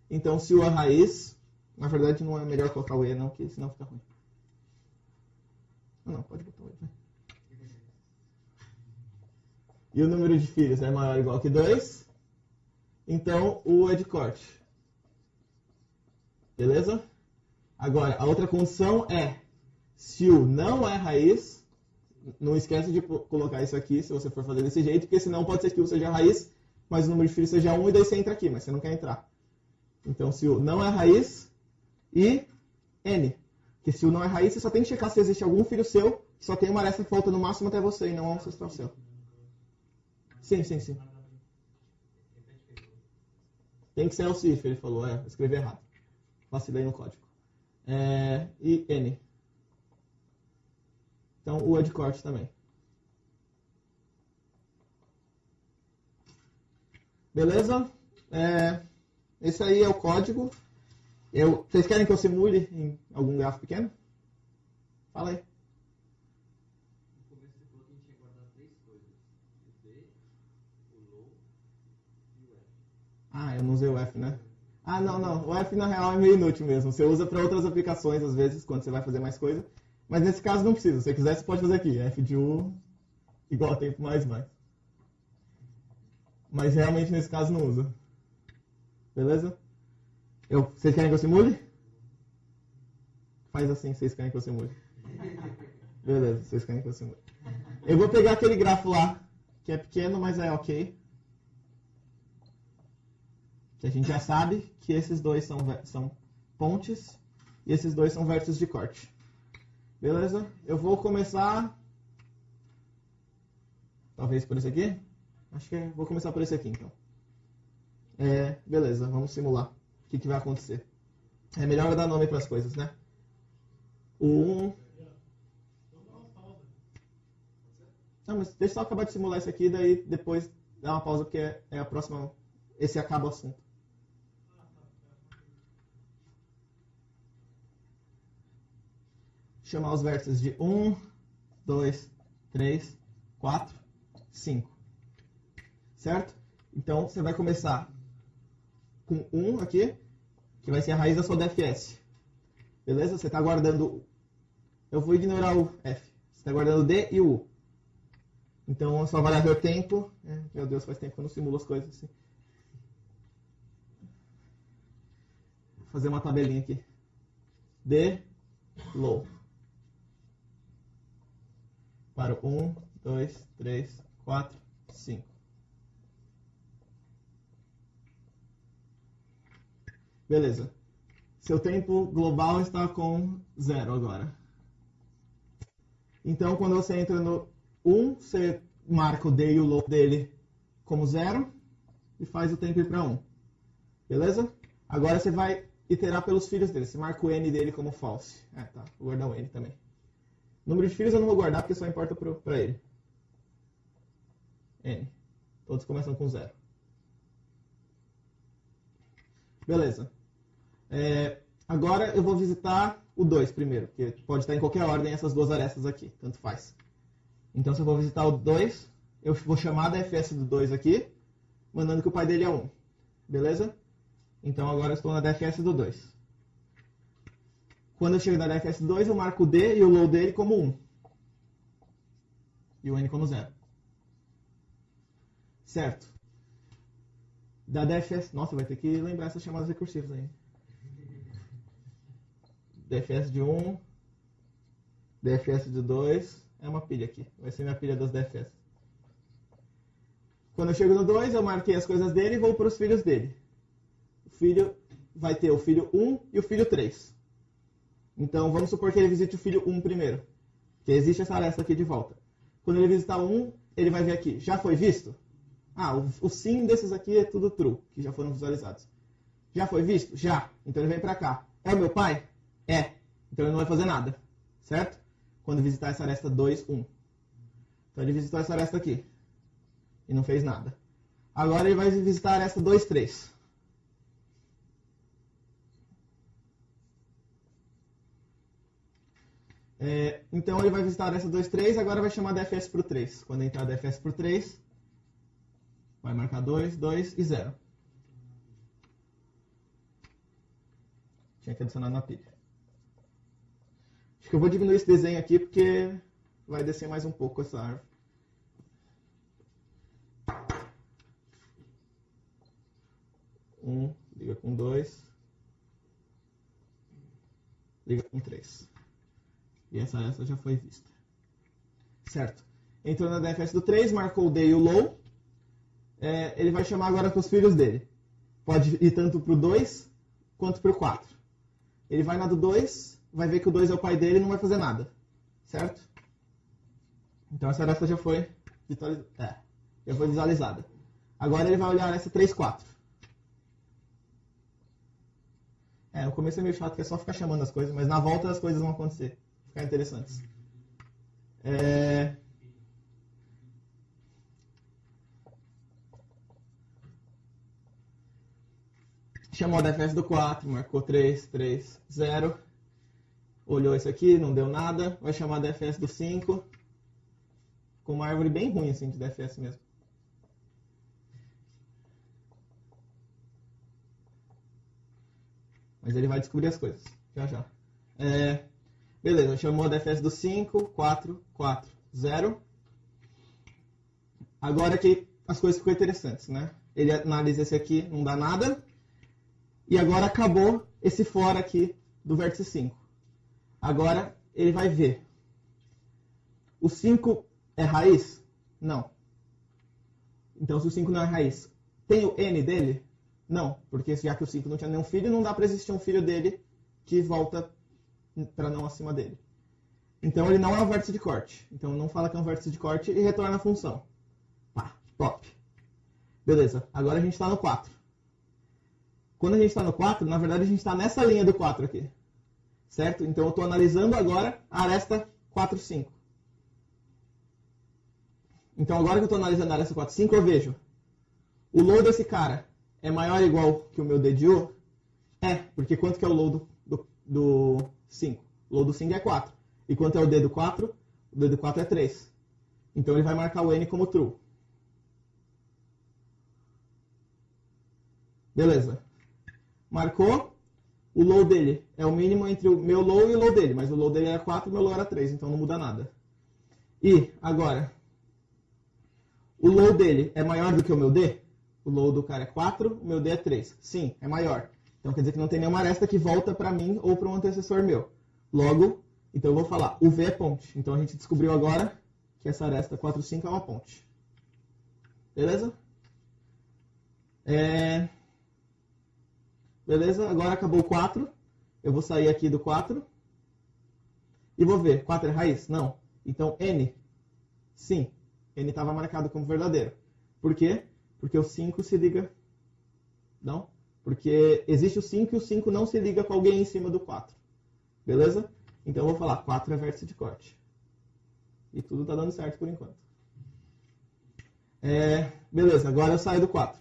Então, se U é raiz, na verdade não é melhor colocar o E não, porque senão fica ruim. Não, pode botar o E, vai. E o número de filhos é maior ou igual que 2, então U é de corte. Beleza? Agora, a outra condição é, se U não é raiz, não esquece de colocar isso aqui se você for fazer desse jeito, porque senão pode ser que U seja raiz, mas o número de filhos seja 1 e daí você entra aqui, mas você não quer entrar. Então, se U não é raiz e N. Porque se U não é raiz, você só tem que checar se existe algum filho seu que só tem uma aresta que volta no máximo até você e não um ancestral seu. Sim. Tem que ser else if, ele falou. Eu escrevi errado. Vacilei no código. E N. Então, U é de corte também. Beleza? Esse aí é o código. Vocês querem que eu simule em algum grafo pequeno? Fala aí. No começo você falou que a gente ia guardar 3 coisas. O D, o low e o F. Eu não usei o F, né? Não. O F, na real, é meio inútil mesmo. Você usa para outras aplicações, às vezes, quando você vai fazer mais coisa. Mas nesse caso não precisa. Se você quiser, você pode fazer aqui. F de U igual a tempo mais. Mas realmente, nesse caso, não usa. Beleza? Vocês querem que eu simule? Faz assim, vocês querem que eu simule. Beleza, vocês querem que eu simule. Eu vou pegar aquele grafo lá, que é pequeno, mas é ok. Que a gente já sabe que esses dois são pontes e esses dois são vértices de corte. Beleza? Eu vou começar... Talvez por esse aqui? Acho que vou começar por esse aqui, então. Beleza, vamos simular. O que vai acontecer? É melhor eu dar nome para as coisas, né? O 1... Não, mas deixa eu só acabar de simular isso aqui, daí depois dá uma pausa, porque é a próxima... Esse acaba o assunto. Chamar os vértices de 1, 2, 3, 4, 5. Certo? Então, você vai começar com 1 aqui, que vai ser a raiz da sua DFS. Beleza? Você está guardando... Eu vou ignorar o F. Você está guardando o D e o U. Então, a sua variável é tempo... Meu Deus, faz tempo que eu não simulo as coisas assim. Vou fazer uma tabelinha aqui. D, low. Para o 1, 2, 3, 4, 5. Beleza. Seu tempo global está com 0 agora. Então, quando você entra no 1, você marca o D e o low dele como 0 e faz o tempo ir para 1. Beleza? Agora você vai iterar pelos filhos dele. Você marca o n dele como false. Tá. Vou guardar o n também. Número de filhos eu não vou guardar porque só importa para ele. N. Todos começam com 0. Beleza. Agora eu vou visitar o 2 primeiro, porque pode estar em qualquer ordem essas duas arestas aqui, tanto faz. Então se eu vou visitar o 2, eu vou chamar da fs do 2 aqui, mandando que o pai dele é 1. Beleza? Então agora eu estou na DFS do 2. Quando eu chego na DFS do 2, eu marco o D e o low dele como 1. E o N como 0. Certo. Da DFS... Nossa, vai ter que lembrar essas chamadas recursivas aí. DFS de 1. DFS de 2. É uma pilha aqui. Vai ser minha pilha das DFS. Quando eu chego no 2, eu marquei as coisas dele e vou para os filhos dele. O filho vai ter o filho 1 e o filho 3. Então, vamos supor que ele visite o filho 1 primeiro. Porque existe essa aresta aqui de volta. Quando ele visitar o 1, ele vai ver aqui. Já foi visto? O sim desses aqui é tudo true, que já foram visualizados. Já foi visto? Já. Então ele vem pra cá. É o meu pai? É. Então ele não vai fazer nada. Certo? Quando visitar essa aresta 2, 1. Então ele visitou essa aresta aqui. E não fez nada. Agora ele vai visitar a aresta 2, 3. Então ele vai visitar a aresta 2, 3. Agora vai chamar DFS pro 3. Quando entrar DFS pro 3... vai marcar 2, 2 e 0. Tinha que adicionar na pilha. Acho que eu vou diminuir esse desenho aqui porque vai descer mais um pouco essa árvore. Liga com 2. Liga com 3. E essa já foi vista. Certo. Entrou na DFS do 3, marcou o D e o low. Ele vai chamar agora para os filhos dele. Pode ir tanto para o 2 quanto para o 4. Ele vai na do 2, vai ver que o 2 é o pai dele e não vai fazer nada. Certo? Então essa aresta já foi visualizada. Agora ele vai olhar essa 3, 4. No começo é meio chato, que é só ficar chamando as coisas, mas na volta as coisas vão acontecer. Ficar interessantes. Chamou a DFS do 4, marcou 3, 3, 0. Olhou isso aqui, não deu nada. Vai chamar a DFS do 5. Com uma árvore bem ruim assim de DFS mesmo. Mas ele vai descobrir as coisas. Já já. Beleza, chamou a DFS do 5, 4, 4, 0. Agora que as coisas ficam interessantes, né? Ele analisa esse aqui, não dá nada. E agora acabou esse fora aqui do vértice 5. Agora ele vai ver. O 5 é raiz? Não. Então se o 5 não é raiz, tem o n dele? Não, porque já que o 5 não tinha nenhum filho, não dá para existir um filho dele que volta para não acima dele. Então ele não é um vértice de corte. Então não fala que é um vértice de corte e retorna a função. Top. Beleza, agora a gente está no 4. Quando a gente está no 4, na verdade a gente está nessa linha do 4 aqui. Certo? Então eu estou analisando agora a aresta 4, 5. Então agora que eu estou analisando a aresta 4, 5, eu vejo o low desse cara é maior ou igual que o meu D de U? Porque quanto que é o low do 5? O low do 5 é 4. E quanto é o D do 4? O D do 4 é 3. Então ele vai marcar o N como true. Beleza. Marcou. O low dele é o mínimo entre o meu low e o low dele. Mas o low dele era 4 e o meu low era 3. Então não muda nada. E agora, o low dele é maior do que o meu D? O low do cara é 4, o meu D é 3. Sim, é maior. Então quer dizer que não tem nenhuma aresta que volta para mim ou para um antecessor meu. Logo, então eu vou falar, o V é ponte. Então a gente descobriu agora que essa aresta 4, 5 é uma ponte. Beleza? Beleza, agora acabou o 4. Eu vou sair aqui do 4. E vou ver, 4 é raiz? Não. Então N, sim. N estava marcado como verdadeiro. Por quê? Porque o 5 se liga... Não? Porque existe o 5 e o 5 não se liga com alguém em cima do 4. Beleza? Então eu vou falar 4 é vértice de corte. E tudo está dando certo por enquanto. Beleza, agora eu saio do 4.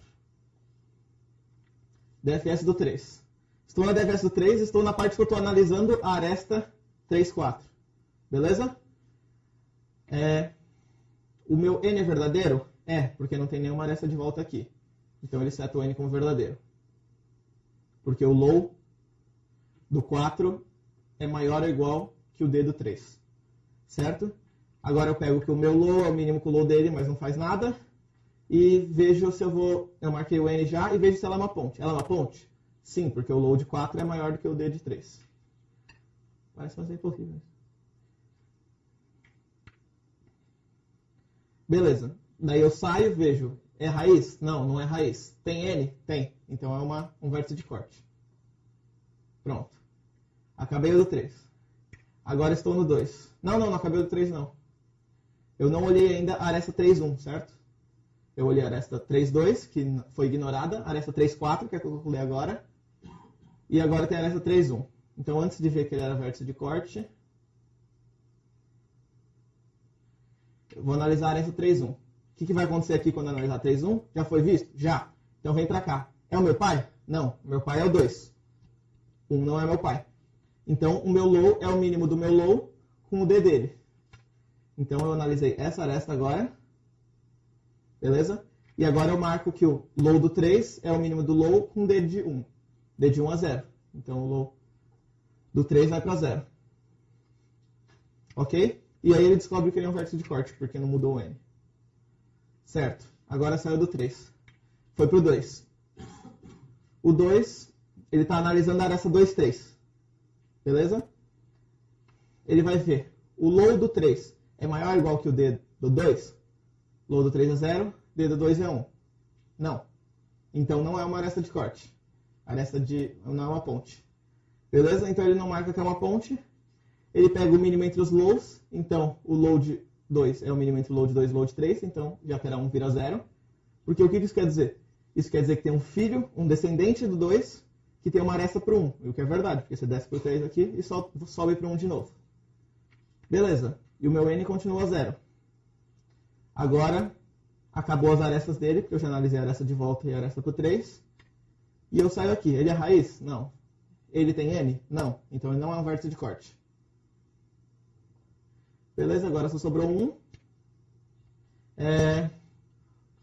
DFS do 3. Estou na DFS do 3, estou na parte que eu estou analisando a aresta 3, 4. Beleza? O meu N é verdadeiro? Porque não tem nenhuma aresta de volta aqui. Então ele seta o N como verdadeiro. Porque o low do 4 é maior ou igual que o D do 3. Certo? Agora eu pego que o meu low é o mínimo que o low dele, mas não faz nada. E vejo se eu vou... Eu marquei o N já e vejo se ela é uma ponte. Ela é uma ponte? Sim, porque o low de 4 é maior do que o D de 3. Parece mais impossível. Beleza. Daí eu saio, vejo. É raiz? Não, não é raiz. Tem N? Tem. Então é um vértice de corte. Pronto. Acabei do 3. Agora estou no 2. Não acabei do 3 não. Eu não olhei ainda a aresta 3.1, certo? Eu olhei a aresta 3.2, que foi ignorada. A aresta 3.4, que é a que eu calculei agora. E agora tem a aresta 3.1. Então antes de ver que ele era vértice de corte, eu vou analisar a aresta 3.1. O que vai acontecer aqui quando eu analisar 3.1? Já foi visto? Já. Então vem pra cá. É o meu pai? Não. Meu pai é o 2. 1 não é meu pai. Então o meu low é o mínimo do meu low com o D dele. Então eu analisei essa aresta agora. Beleza? E agora eu marco que o low do 3 é o mínimo do low com D de 1. D de 1 a 0. Então o low do 3 vai para 0. Ok? E aí ele descobre que ele é um vértice de corte, porque não mudou o N. Certo. Agora saiu do 3. Foi para o 2. O 2, ele está analisando a aresta 2, 3. Beleza? Ele vai ver. O low do 3 é maior ou igual que o D do 2? Low do 3 é 0, D do 2 é 1. Não. Então não é uma aresta de corte. Aresta não é uma ponte. Beleza? Então ele não marca que é uma ponte. Ele pega o mínimo entre os lows. Então o low de 2 é o mínimo entre o low de 2 e o low de 3. Então já que era 1 vira 0. Porque o que isso quer dizer? Isso quer dizer que tem um filho, um descendente do 2, que tem uma aresta para o 1. O que é verdade, porque você desce para o 3 aqui e sobe para o 1 de novo. Beleza. E o meu N continua 0. Agora, acabou as arestas dele, porque eu já analisei a aresta de volta e a aresta para o 3. E eu saio aqui. Ele é raiz? Não. Ele tem N? Não. Então ele não é um vértice de corte. Beleza, agora só sobrou 1.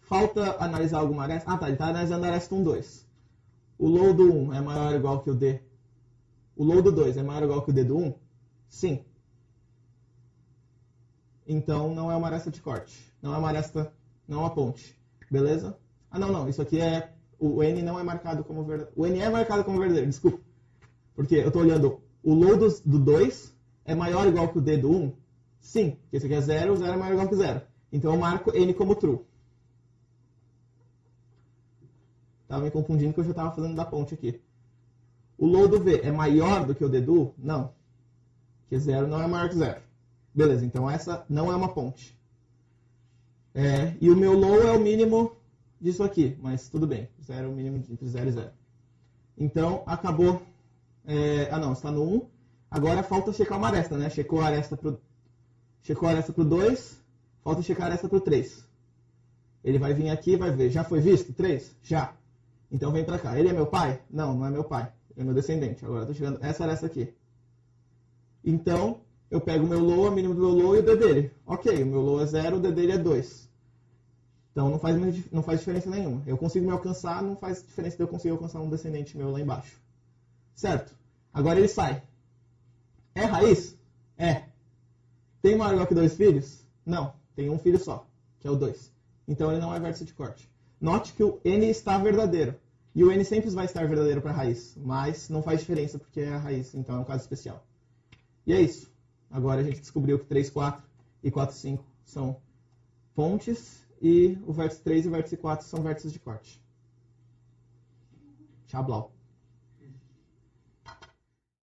Falta analisar alguma aresta. Ah, tá. Ele está analisando a aresta 1, 2. O low do 1 é maior ou igual que o D. O low do 2 é maior ou igual que o D do 1? Sim. Então não é uma aresta de corte. Não é uma aresta, não é uma ponte. Beleza? Ah, não. Isso aqui é... O N não é marcado como verdadeiro. O N é marcado como verdadeiro, desculpa. Porque eu estou olhando o low do 2 é maior ou igual que o D do 1? Sim. Porque esse aqui é 0, o 0 é maior ou igual que 0. Então eu marco N como true. Estava me confundindo que eu já estava fazendo da ponte aqui. O low do V é maior do que o D do 1? Não. Porque 0 não é maior que 0. Beleza, então essa não é uma ponte. E o meu low é o mínimo disso aqui, mas tudo bem. 0 é o mínimo entre 0 e 0. Então, acabou. Está no 1. Agora falta checar uma aresta, né? Checou a aresta pro 2, falta checar a aresta pro 3. Ele vai vir aqui e vai ver. Já foi visto 3? Já. Então vem pra cá. Ele é meu pai? Não, não é meu pai. É meu descendente. Agora eu tô chegando essa aresta aqui. Então, eu pego o meu low, o mínimo do meu low e o D dele. Ok, o meu low é 0, o D dele é 2. Então não faz diferença nenhuma. Eu consigo me alcançar, não faz diferença de eu conseguir alcançar um descendente meu lá embaixo. Certo? Agora ele sai. É raiz? É. Tem maior ou igual que 2 filhos? Não. Tem um filho só, que é o 2. Então ele não é vértice de corte. Note que o N está verdadeiro. E o N sempre vai estar verdadeiro para a raiz. Mas não faz diferença porque é a raiz, então é um caso especial. E é isso. Agora a gente descobriu que 3, 4 e 4, 5 são pontes. E o vértice 3 e o vértice 4 são vértices de corte. Tchau, blau.